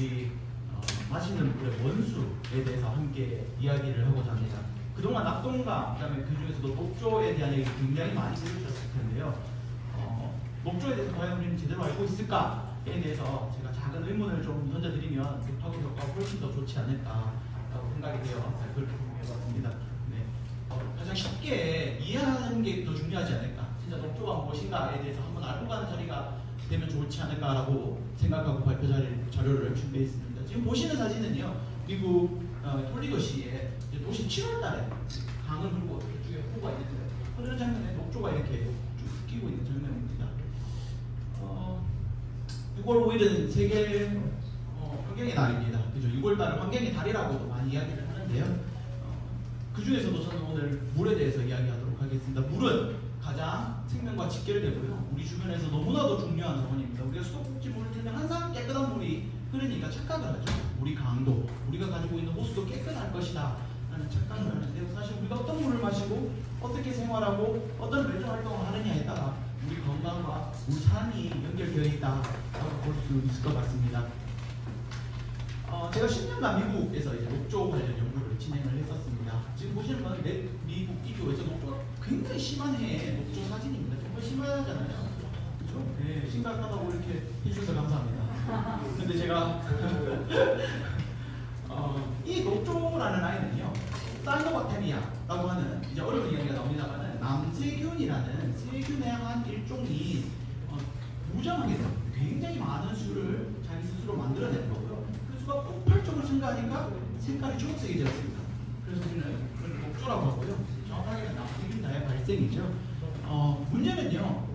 우리 마시는 물의 원수에 대해서 함께 이야기를 하고자 합니다. 그동안 낙동강, 그다음에 그 중에서도 녹조에 대한 얘기 굉장히 많이 들으셨을 텐데요. 녹조에 대해서 과연 우리는 제대로 알고 있을까에 대해서 제가 작은 의문을 좀 던져드리면 파급 효과가 훨씬 더 좋지 않을까라고 생각이 되어 발표를 해봤습니다. 네. 가장 쉽게 이해하는 게 더 중요하지 않을까. 진짜 녹조가 무엇인가에 대해서 한번 알고 가는 자리가 되면 좋지 않을까라고 생각하고 발표 자료를 준비했습니다. 지금 보시는 사진은요, 미국 톨리거시의 도시 7월달에 강을 흘고 이쪽에 호가 있는데 흐르는 장면에 녹조가 이렇게 쭉 끼고 있는 장면입니다. 6월 5일은 세계 환경의 날입니다. 그죠? 6월달을 환경의 달이라고도 많이 이야기를 하는데요. 그 중에서도 저는 오늘 물에 대해서 이야기하도록 하겠습니다. 물은 가장 생명과 직결되고요. 우리 주변에서 너무나도 중요한 자원입니다. 우리가 수도꼭지물을 틀면 항상 깨끗한 물이 흐르니까 착각을 하죠. 우리 강도, 우리가 가지고 있는 호수도 깨끗할 것이다 라는 착각을 하는데요. 사실 우리가 어떤 물을 마시고 어떻게 생활하고 어떤 멸종 활동을 하느냐에 따라 우리 건강과 우리 삶이 연결되어 있다라고 볼 수 있을 것 같습니다. 제가 10년간 미국에서 이제 녹조 관련 연구를 진행을 했었습니다. 지금 보시는 건 미국 이교에서 녹조가 굉장히 심한 해에 녹조 사진입니다. 정말 심하잖아요. 그렇죠? 네, 심각하다고 이렇게 해주셔서 감사합니다. 근데 제가 이 녹조라는 아이는요, 사이노박테리아라고 하는 이제 어려운 이야기가 나옵니다만은 남세균이라는 세균의 한 일종이 무장하게 돼요. 굉장히 많은 수를 자기 스스로 만들어내는 거고요. 그 수가 폭발적으로 증가하니까 색깔이 초록색이 되었습니다. 그래서 우리는 그걸 녹조라고 하고요. 정확하게는 남세균 자의 발생이죠. 문제는요,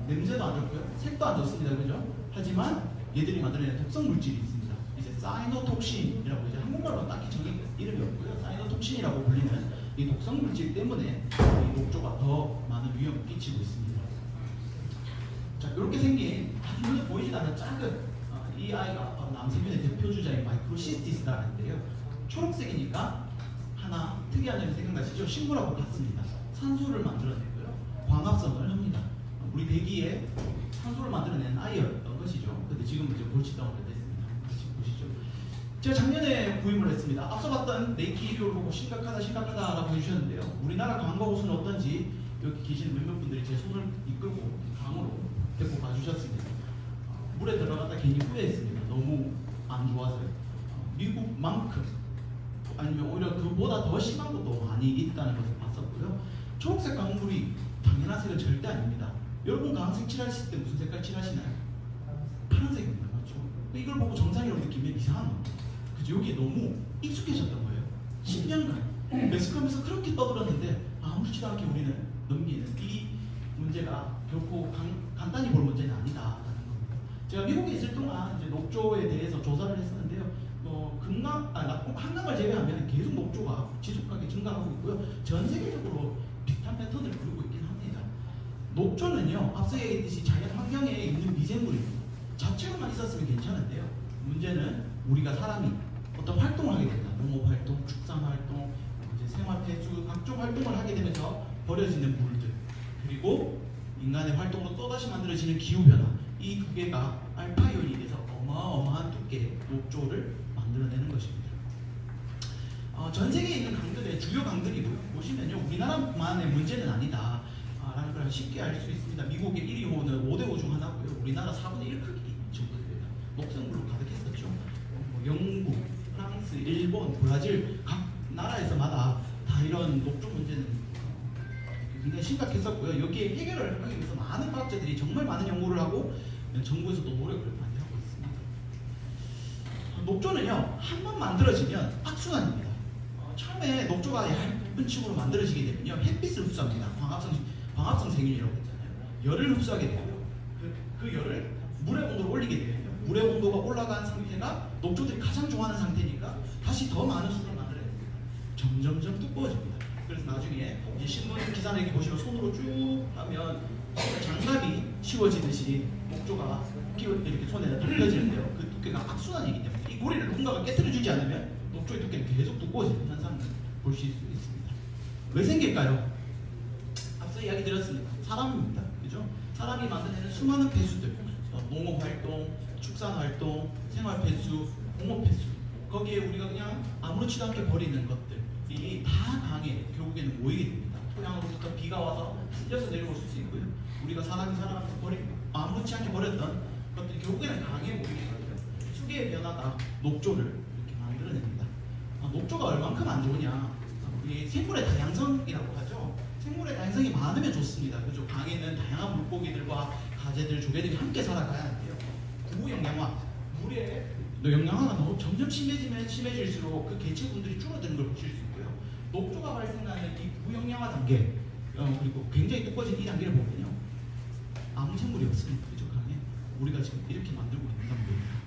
냄새도 안 좋고요, 색도 안 좋습니다. 그죠? 하지만 얘들이 만들어내는 독성 물질이 있습니다. 이제 사이노톡신이라고, 이제 한국말로 딱히 정의 이름이 없고요. 사이노톡신이라고 불리는 이 독성 물질 때문에 이 녹조가 더 많은 위험을 끼치고 있습니다. 자, 이렇게 생긴 아주 눈에 보이지 않는 작은 이 아이가 남세균의 대표 주자인 마이크로시스티스라는데요. 초록색이니까 하나 특이한 점이 생각나시죠? 식물하고 같습니다. 산소를 만들어내고요, 광합성을 합니다. 우리 대기에 산소를 만들어내는 아이였던 것이죠. 근데 지금은 이제 골칫덩어리가 됐습니다. 같이 보시죠. 제가 작년에 구입을 했습니다. 앞서 봤던 네이키리오를 보고 심각하다라고 해주셨는데요. 우리나라 강과 호수는 어떤지 여기 계시는 몇몇 분들이 제 손을 이끌고 강으로 데리고 가주셨습니다. 물에 들어갔다 괜히 후회했습니다. 너무 안 좋아서요. 미국만큼 아니면 오히려 그보다 더 심한 것도 많이 있다는 것을 봤었고요. 초록색 강물이 당연한 색은 절대 아닙니다. 여러분 강색 칠하실 때 무슨 색깔 칠하시나요? 파란색입니다. 맞죠? 이걸 보고 정상이라고 느끼면 이상한 겁니다. 그죠? 여기에 너무 익숙해졌던 거예요. 10년간 매스컴에서 그렇게 떠들었는데 아무렇지도 않게 우리는 넘기는 이 문제가 결코 간단히 볼 문제는 아니다라는 겁니다. 제가 미국에 있을 동안 이제 녹조에 대해서 조사를 했었는데요. 한강을 제외하면 계속 녹조가 지속하게 증가하고 있고요. 전 세계적으로 비슷한 패턴을 보이고 있긴 합니다. 녹조는요, 앞서 얘기했듯이 자연 환경에 있는 미생물입니다. 자체로만 있었으면 괜찮은데요. 문제는 우리가 사람이 어떤 활동을 하게 됩니다. 농업 활동, 축산 활동, 이제 생활 폐수, 각종 활동을 하게 되면서 버려지는 물들, 그리고 인간의 활동으로 또다시 만들어지는 기후변화, 이 두 개가 알파이온이 돼서 어마어마한 두께의 녹조를 만들어내는 것입니다. 전 세계에 있는 강들의 주요 강들이고요. 보시면요, 우리나라만의 문제는 아니다 라는 걸 쉽게 알 수 있습니다. 미국의 1위 호는 5대 5 중 하나고요. 우리나라 4분의 1 크기 정도 됩니다. 녹색물로 가득했었죠. 영국, 프랑스, 일본, 브라질 각 나라에서마다 다 이런 녹조 문제는 굉장히 심각했었고요. 여기에 해결을 하기 위해서 많은 과학자들이 정말 많은 연구를 하고 정부에서도 노력을 많이 하고 있습니다. 녹조는요, 한 번 만들어지면 악순환입니다. 처음에 녹조가 얇은 층으로 만들어지게 되면요, 햇빛을 흡수합니다. 광합성 세균이라고 했잖아요. 열을 흡수하게 되고요. 그 열을 물의 온도를 올리게 되면요, 물의 온도가 올라간 상태가 녹조들이 가장 좋아하는 상태니까 다시 더 많은 수를 만들어야 됩니다. 점점점 두꺼워집니다. 그래서 나중에 이제 신문 기사를 이렇게 보시면 손으로 쭉 하면 장갑이 씌워지듯이 녹조가 이렇게 손에다 두꺼워지는데요. 그 두께가 악순환이기 때문에 이 고리를 누군가가 깨뜨려주지 않으면 녹조의 두께는 계속 두꺼워지는 현상을 볼 수 있습니다. 왜 생길까요? 앞서 이야기 드렸습니다. 사람입니다. 그죠? 사람이 만들어내는 수많은 폐수들, 농업 활동, 축산 활동, 생활 횟수, 공업 횟수, 거기에 우리가 그냥 아무렇지도 않게 버리는 것들이 다 강에 결국에는 모이게 됩니다. 토양으로부터 비가 와서 쓸려서 내려올 수 있고요. 우리가 사람이 살아가면서 아무렇지 않게 버렸던 것들이 결국에는 강에 모이게 되고요. 수계의 변화가 녹조를 이렇게 만들어냅니다. 녹조가 얼만큼 안 좋으냐? 우리 생물의 다양성이라고 하죠. 생물의 다양성이 많으면 좋습니다. 그죠? 강에는 다양한 물고기들과 가재들, 조개들이 함께 살아가야 하는데요. 구영양화, 물의 영양화가 너무 점점 심해지면 심해질수록 그 개체군들이 줄어드는 걸 보실 수 있고요. 녹조가 발생하는 이 구영양화 단계, 그리고 굉장히 두꺼워진 이 단계를 보면요, 아무 생물이 없습니다. 그죠? 강에 우리가 지금 이렇게 만들고 있는 단계입니다.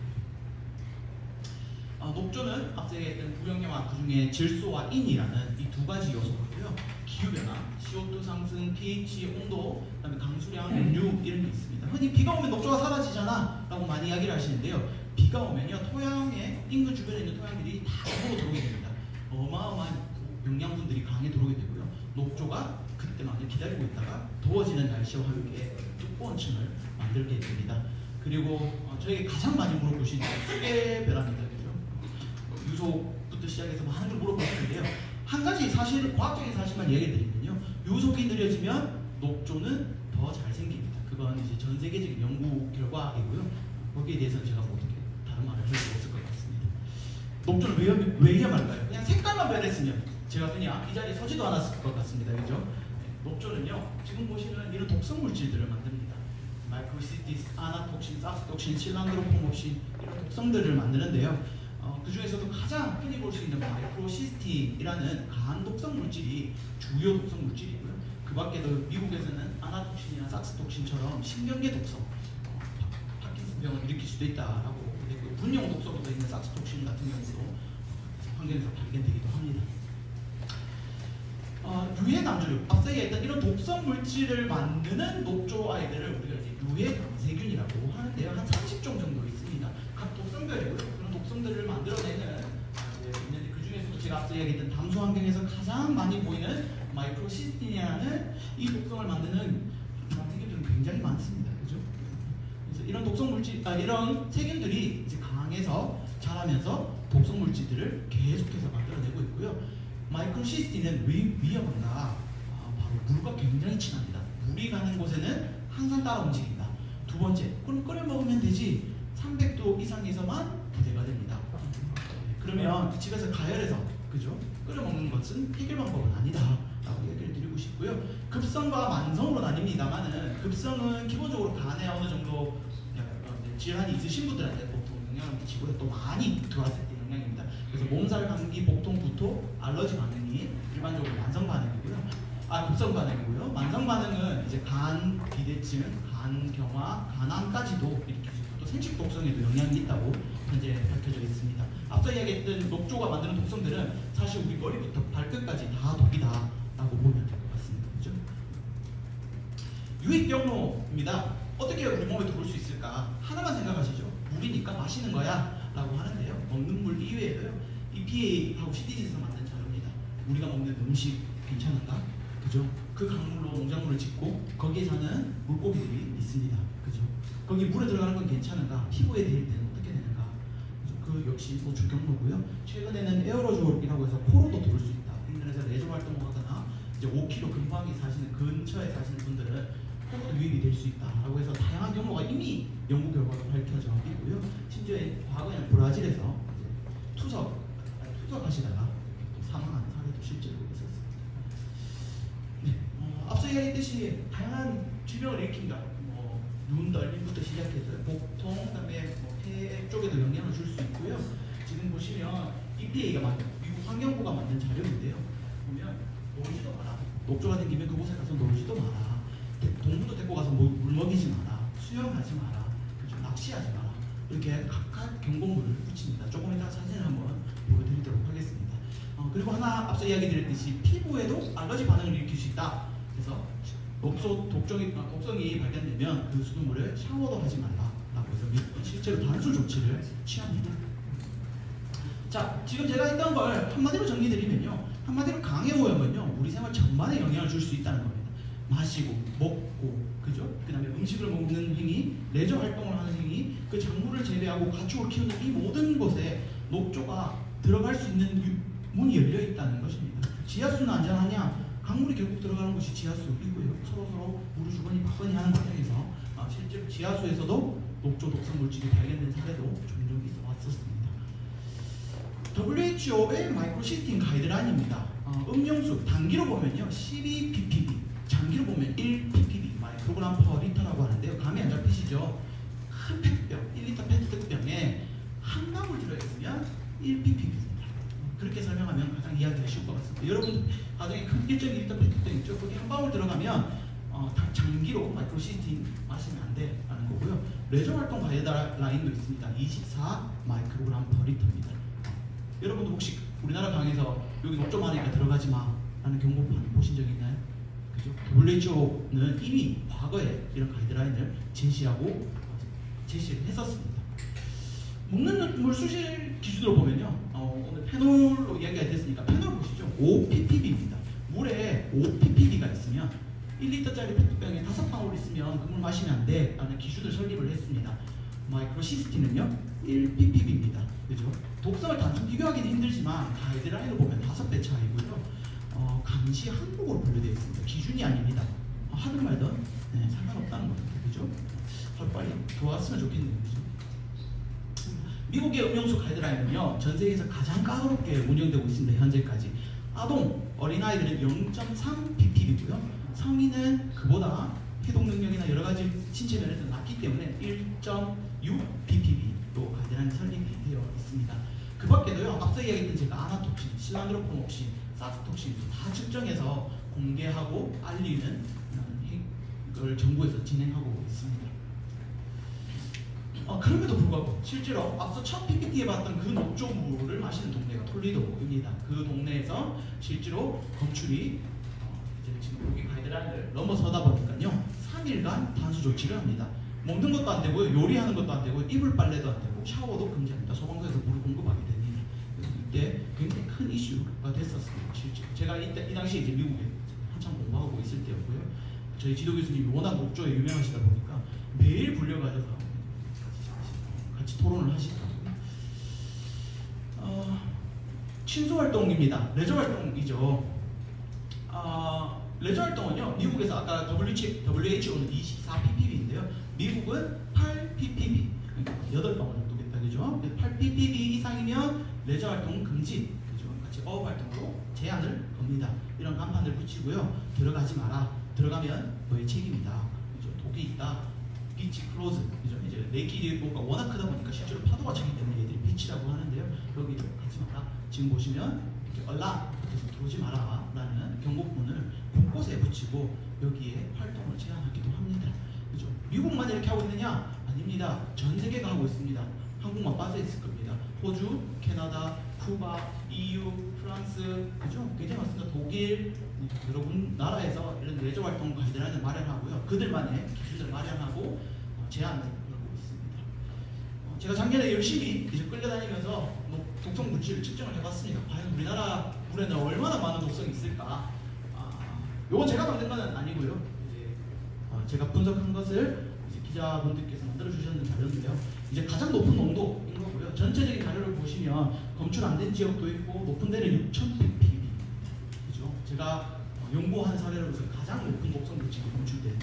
녹조는 앞서 얘기했던 구영양화 그 중에 질소와 인이라는 이 두 가지 요소고요. 기후변화, CO2 상승, pH, 온도, 그다음에 강수량, 염류 이런 게 있습니다. 흔히 비가 오면 녹조가 사라지잖아 라고 많이 이야기를 하시는데요. 비가 오면요, 토양에 인근 주변에 있는 토양들이 다 강으로 들어오게 됩니다. 어마어마한 영양분들이 강에 들어오게 되고요. 녹조가 그때만 기다리고 있다가 더워지는 날씨와 함께 두꺼운 층을 만들게 됩니다. 그리고 저에게 가장 많이 물어보시는 수계별합니다. 유속부터 시작해서 많은 걸 물어보시는데요. 한 가지 사실, 과학적인 사실만 얘기해 드리면요. 유속이 느려지면 녹조는 더 잘 생깁니다. 그건 이제 전 세계적인 연구 결과이고요. 거기에 대해서는 제가 뭐 어떻게 다른 말을 할 수 없을 것 같습니다. 녹조는 왜 위험할까요? 그냥 색깔만 변했으면 제가 그냥 이 자리에 서지도 않았을 것 같습니다. 그죠? 녹조는요, 지금 보시는 이런 독성 물질들을 만듭니다. 마이크로시티스, 아나톡신, 삭스톡신, 실란드로포모신 이런 독성들을 만드는데요. 그 중에서도 가장 흔히 볼 수 있는 마이크로시스틴이라는 간 독성 물질이 주요 독성 물질이고요. 그 밖에도 미국에서는 아나톡신이나 삭스톡신처럼 신경계 독성, 파킨슨병을 일으킬 수도 있다라고 되고, 분용 독성도 있는 삭스톡신 같은 경우도 환경에서 발견되기도 합니다. 유해 남주류, 앞서 얘기했던 이런 독성 물질을 만드는 녹조 아이들을 우리가 이제 유해 감세균이라고 하는데요. 한 30종 정도 있습니다. 각 독성별이고요. 그런 독성들을 만들어내는 그 중에서도 제가 앞서 얘기했던 담수 환경에서 가장 많이 보이는 마이크로시스틴이라는 이 독성을 만드는 감세균들은 굉장히 많습니다. 그죠? 그래서 이런 독성 물질, 이런 세균들이 이제 강에서 자라면서 독성 물질들을 계속해서 만들어내고 있고요. 마이크로시스틴은 왜 위험한가? 바로 물과 굉장히 친합니다. 물이 가는 곳에는 항상 따라 움직인다. 두 번째, 그럼 끓여 먹으면 되지. 300도 이상에서만 부대가 됩니다. 그러면 집에서 가열해서, 그죠? 끓여 먹는 것은 해결 방법은 아니다 라고 얘기를 드리고 싶고요. 급성과 만성으로 나뉩니다만은, 급성은 기본적으로 간에 어느 정도 질환이 있으신 분들한테 보통 영향을 미치고요. 또 많이 들어왔을 때 영향입니다. 그래서 몸살, 감기, 복통, 구토, 알러지 반응이 일반적으로 만성 반응이고요. 급성 반응이고요. 만성 반응은 이제 간 비대증, 간 경화, 간암까지도 일으킬 수 있고, 또 생식 독성에도 영향이 있다고 현재 밝혀져 있습니다. 앞서 이야기했던 녹조가 만드는 독성들은 사실 우리 머리부터 발끝까지 다 독이다라고 보면 될 것 같습니다. 그죠? 유입 경로입니다. 어떻게 우리 몸에 들어올 수 있을까? 하나만 생각하시죠. 물이니까 마시는 거야 라고 하는데요. 먹는 물 이외에도요, EPA하고 CDC에서 만든 자료입니다. 우리가 먹는 음식 괜찮은가? 그죠? 그 강물로 농작물을 짓고 거기에 사는 물고기들이 있습니다. 그죠? 거기 물에 들어가는 건 괜찮은가? 피부에 대일 때는 어떻게 되는가? 그죠? 그 역시 노출 경로고요. 최근에는 에어로졸이라고 해서 코로도 돌 수 있다. 인터넷에서 레저 활동을 하거나 이제 5km 근방에 사시는, 근처에 사시는 분들은 코로도 유입이 될 수 있다라고 해서 다양한 경로가 이미 연구 결과로 밝혀져 있고요. 심지어 과거에는 브라질에서 이제 투석하시다가 사망한 사례도 실제로 있었습니다. 네, 앞서 이야기했듯이 다양한 질병을 일으킵니다. 눈 떨림부터 시작해서 복통, 그다음에 폐 쪽에도 영향을 줄 수 있고요. 지금 보시면 EPA가 만든, 미국 환경부가 만든 자료인데요. 보면 놀지도 마라. 녹조가 생기면 그곳에 가서 놀지도 마라. 동물도 데리고 가서 물 먹이지 마라. 수영하지 마라. 그죠? 낚시하지 마라. 이렇게 각각 경고물을 붙입니다. 조금 이따 사진을 한번 보여드리도록 하겠습니다. 그리고 하나 앞서 이야기 드렸듯이 피부에도 알러지 반응을 일으킬 수 있다. 그래서 독성이 발견되면 그 수돗물을 샤워도 하지 말라라고 해서 미국은 실제로 단수 조치를 취합니다. 자, 지금 제가 했던 걸 한마디로 정리드리면요, 한마디로 강의 오염은요, 우리 생활 전반에 영향을 줄 수 있다는 겁니다. 마시고, 먹고, 그죠? 그 다음에 음식을 먹는 행위, 레저 활동을 하는 행위, 그 작물을 재배하고 가축을 키우는 이 모든 것에 녹조가 들어갈 수 있는 문이 열려 있다는 것입니다. 지하수는 안전하냐? 강물이 결국 들어가는 것이 지하수이고요. 서로 물을 주거니 받거니 하는 과정에서 실제로 지하수에서도 녹조 독성 물질이 발견된 사례도 종종 있어 왔었습니다. WHO의 마이크로시스템 가이드라인입니다. 음용수 단기로 보면요 12ppb, 장기로 보면 1ppb 마이크로그램 퍼 리터라고 하는데요. 감이 안 잡히시죠? 큰 페트병, 1리터 페트병에 한 방울 들어있으면 1ppb입니다. 그렇게 설명하면 가장 이해하기가 쉬울 것 같습니다. 여러분 가정에 큰 1.2리터 페트병 있죠? 거기 한 방울 들어가면 장기로 마이크로시스템 마시면 안 돼라는 거고요. 레저 활동 가이드라인도 있습니다. 24 마이크로그램 퍼 리터입니다. 여러분도 혹시 우리나라 강에서 여기 녹조 많으니까 들어가지 마 라는 경고판 보신 적 있나요? 그죠? WHO는 이미 과거에 이런 가이드라인을 제시를 했었습니다. 먹는 물 수질 기준으로 보면요, 오늘 페놀로 이야기가 됐으니까 페놀 보시죠. 5ppb입니다. 물에 5ppb가 있으면 1리터짜리 페트병에 5방울 있으면 그 물 마시면 안 돼 라는 기준을 설립을 했습니다. 마이크로시스틴은요 1ppb입니다. 그죠? 독성을 단순 비교하기는 힘들지만 가이드라인으로 보면 5배 차이고요. 감시 항목으로 분류되어 있습니다. 기준이 아닙니다. 하든 말든 상관없다는 겁니다. 그죠? 빨리 좋았으면 좋겠네요. 미국의 음용수 가이드라인은요 전 세계에서 가장 까다롭게 운영되고 있습니다. 현재까지. 아동, 어린아이들은 0.3ppb고요. 성인은 그보다 해독 능력이나 여러 가지 신체 면에서 낮기 때문에 1.6ppb로 가이드라인이 설립이 되어 있습니다. 그 밖에도요, 앞서 이야기했던 제가 아나톡신, 실란드로폼옥신, 사스톡신 다 측정해서 공개하고 알리는 걸 정부에서 진행하고 있습니다. 그럼에도 불구하고 실제로 앞서 첫 PPT에 봤던 그 녹조물을 마시는 동네가 톨리도입니다. 그 동네에서 실제로 검출이 지금 여기 가이드라인을 넘어서다 보니까요 3일간 단수 조치를 합니다. 먹는 것도 안 되고요, 요리하는 것도 안 되고, 이불 빨래도 안 되고, 샤워도 금지합니다. 소방서에서 물을 공급하게 됩니다. 이때 굉장히 큰 이슈가 됐었습니다. 실제 제가 이 당시에 이제 미국에 한참 공부하고 있을 때였고요. 저희 지도 교수님이 워낙 녹조에 유명하시다 보니까 매일 불려가셔서 같이 토론을 하시더라고요. 친수 활동입니다. 레저 활동이죠. 레저 활동은요, 미국에서 아까 WHO는 24ppb인데요, 미국은 8ppb, 그러니까 8방울 정도겠다, 그죠? 8ppb 이상이면 레저 활동 금지, 그죠? 같이 어업 활동으로 제한을 겁니다. 이런 간판을 붙이고요, 들어가지 마라. 들어가면 너의 책임이다. 그죠? 독이 있다. 비치 클로즈, 그죠? 이제 내끼리가 워낙 크다 보니까 실제로 파도가 차기 때문에 얘들이 비치라고 하는데요. 여기도 가지 마라. 지금 보시면 얼라 그래서 들어오지 마라 라는 경고문을 곳곳에 붙이고 여기에 활동을 제한하기도 합니다. 그죠? 미국만 이렇게 하고 있느냐? 아닙니다. 전 세계가 하고 있습니다. 한국만 빠져 있을 겁니다. 호주, 캐나다, 쿠바, EU, 프랑스, 그죠? 굉장히 많습니다. 독일, 여러분 나라에서 이런 레저 활동 가이드라인을 마련하고요. 그들만의 기준을 마련하고 제한을 걸고 있습니다. 제가 작년에 열심히 이제 끌려다니면서 독성 물질을 측정을 해봤습니다. 과연 우리나라 물에는 얼마나 많은 독성이 있을까? 요건 제가 만든 건 아니고요. 이제 제가 분석한 것을 이제 기자분들께서 만들어 주셨는 자료인데요. 이제 가장 높은 농도인 거고요. 전체적인 자료를 보시면 검출 안 된 지역도 있고 높은 데는 6,100ppb. 그죠? 제가 연구한 사례로서 가장 높은 독성 물질이 검출된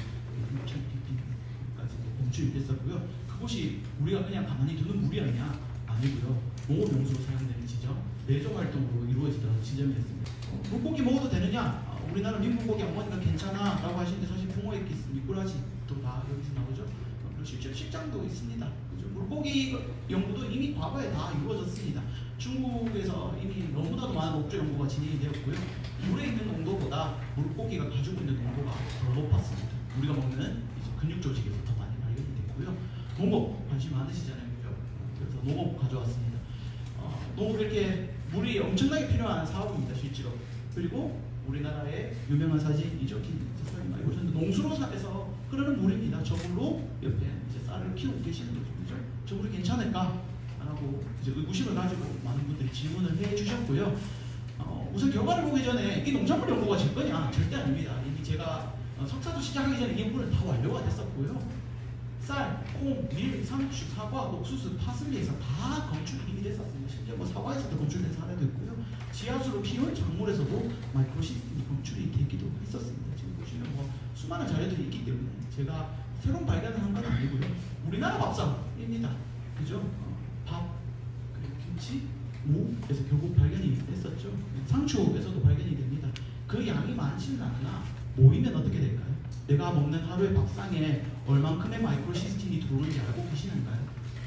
6,100ppb까지 검출이 됐었고요. 그것이 우리가 그냥 가만히 두는 물이었냐? 아니고요. 농업용수로 사용되는 지점, 레저 활동으로 이루어지던 지점이었습니다. 물고기 먹어도 되느냐? 우리나라 민물고기 안 먹으니까 괜찮아 라고 하시는데 사실 붕어의 기스, 미꾸라지도 다 여기서 나오죠. 실제로 식장도 있습니다. 그죠? 물고기 연구도 이미 과거에 다 이루어졌습니다. 중국에서 이미 너무나도 많은 녹조 연구가 진행이 되었고요. 물에 있는 농도보다 물고기가 가지고 있는 농도가 더 높았습니다. 우리가 먹는 이제 근육 조직에서 더 많이 발견이 됐고요. 농업 관심 많으시잖아요. 그죠? 그래서 농업 가져왔습니다. 농업 이렇게 물이 엄청나게 필요한 사업입니다. 실제로. 그리고 우리나라의 유명한 사진이죠. 사진 많이 보셨는데 농수로에서 흐르는 물입니다. 저물로 옆에 이제 쌀을 키우고 계시는 거죠. 그죠? 저 물이 괜찮을까? 라고 이제 의구심을 가지고 많은 분들이 질문을 해주셨고요. 우선 결과를 보기 전에 이 농작물 연구가 제 거냐? 절대 아닙니다. 이미 제가 석사도 시작하기 전에 이 연구는 다 완료가 됐었고요. 쌀, 콩, 밀, 상추, 사과, 옥수수, 파슬리에서 다 검출이 이미 됐었습니다. 심지어 뭐 사과에서도 검출된 사례도 있고요. 지하수로 키운 작물에서도 마이크로시스템이 검출이 되기도 했었습니다. 지금 보시면 뭐 수많은 자료들이 있기 때문에 제가 새로운 발견을 한 건 아니고요. 우리나라 밥상입니다. 그죠? 밥, 그리고 김치, 무에서 결국 발견이 됐었죠. 상추에서도 발견이 됩니다. 그 양이 많지는 않으나 모이면 어떻게 될까요? 내가 먹는 하루의 밥상에 얼만큼의 마이크로시스템이 들어오는지 알고 계시는가요?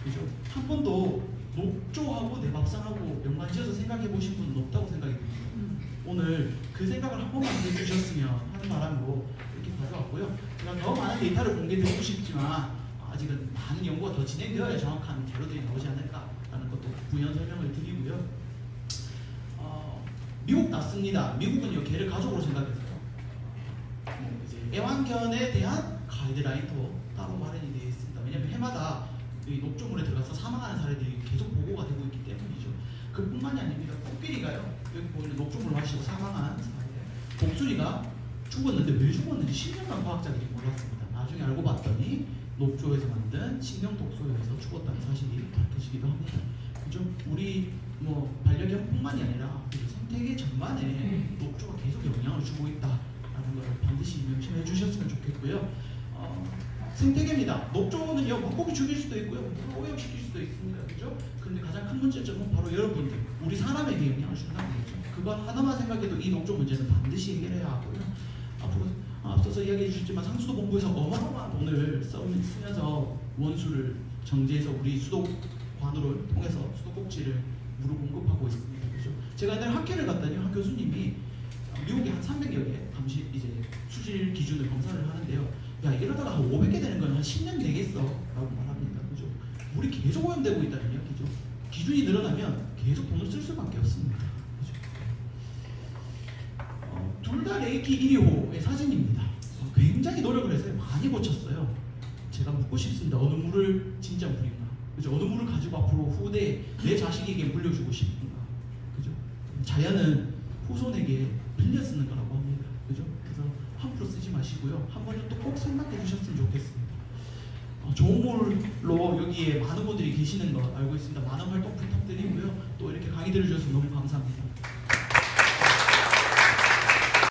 그죠? 한 번도 녹조하고 내 밥상하고 연관지어서 생각해 보신 분은 없다고 생각이 듭니다. 오늘 그 생각을 한 번만 해주셨으면 하는 바람으로 이렇게 가져왔고요. 제가 더 많은 데이터를 공개드리고 싶지만 아직은 많은 연구가 더 진행되어야 정확한 자료들이 나오지 않을까라는 것도 부연 설명을 드리고요. 미국 났습니다. 미국은요, 개를 가족으로 생각했어요. 이제 애완견에 대한 가이드라인도 따로 마련이 되어 있습니다. 왜냐하면 해마다 이 녹조물에 들어가서 사망하는 사례들이 계속 보고가 되고 있기 때문이죠. 그뿐만이 아닙니다. 코끼리가요, 여기 보이는 녹조물 마시고 사망한 사례, 독수리가 죽었는데 왜 죽었는지 10년간 과학자들이 몰랐습니다. 나중에 알고 봤더니 녹조에서 만든 식량 독소에서 죽었다는 사실이 밝혀지기도 합니다. 그죠? 우리 뭐 반려견뿐만이 아니라 생태계 전반에 녹조가 계속 영향을 주고 있다라는 것을 반드시 명심해 주셨으면 좋겠고요. 생태계입니다. 녹조는요, 물고기 죽일 수도 있고요, 오염시킬 수도 있습니다. 그죠? 그런데 가장 큰 문제점은 바로 여러분들, 우리 사람에게 영향을 준다는 거죠. 그건 하나만 생각해도 이 녹조 문제는 반드시 해결해야 하고요. 앞으로 앞서서 이야기해 주셨지만 상수도 본부에서 어마어마한 돈을 쓰면서 원수를 정제해서 우리 수도관으로 통해서 수도꼭지를 무료 공급하고 있습니다. 그죠? 제가 옛날에 학회를 갔더니 한 교수님이 미국에 한 300여 개 감시 이제 수질 기준을 검사를 하는데요. 야, 이러다가 한 500개 되는 건 한 10년 되겠어 라고 말합니다. 그죠? 물이 계속 오염되고 있다는 이야기죠. 기준이 늘어나면 계속 돈을 쓸 수밖에 없습니다. 그죠? 둘 다 레이키 1호의 사진입니다. 굉장히 노력을 해서 많이 고쳤어요. 제가 묻고 싶습니다. 어느 물을 진짜 물인가? 그죠? 어느 물을 가지고 앞으로 후대 내 자식에게 물려주고 싶은가? 그죠? 자연은 후손에게 빌려 쓰는 거라고 합니다. 그죠? 그래서 함부로 쓰지 마시고요. 한 번은 또 꼭 생각해 주셨으면 좋겠습니다. 좋은 물로 여기에 많은 분들이 계시는 거 알고 있습니다. 많은 활동 부탁드리고요. 또 이렇게 강의 들어주셔서 너무 감사합니다.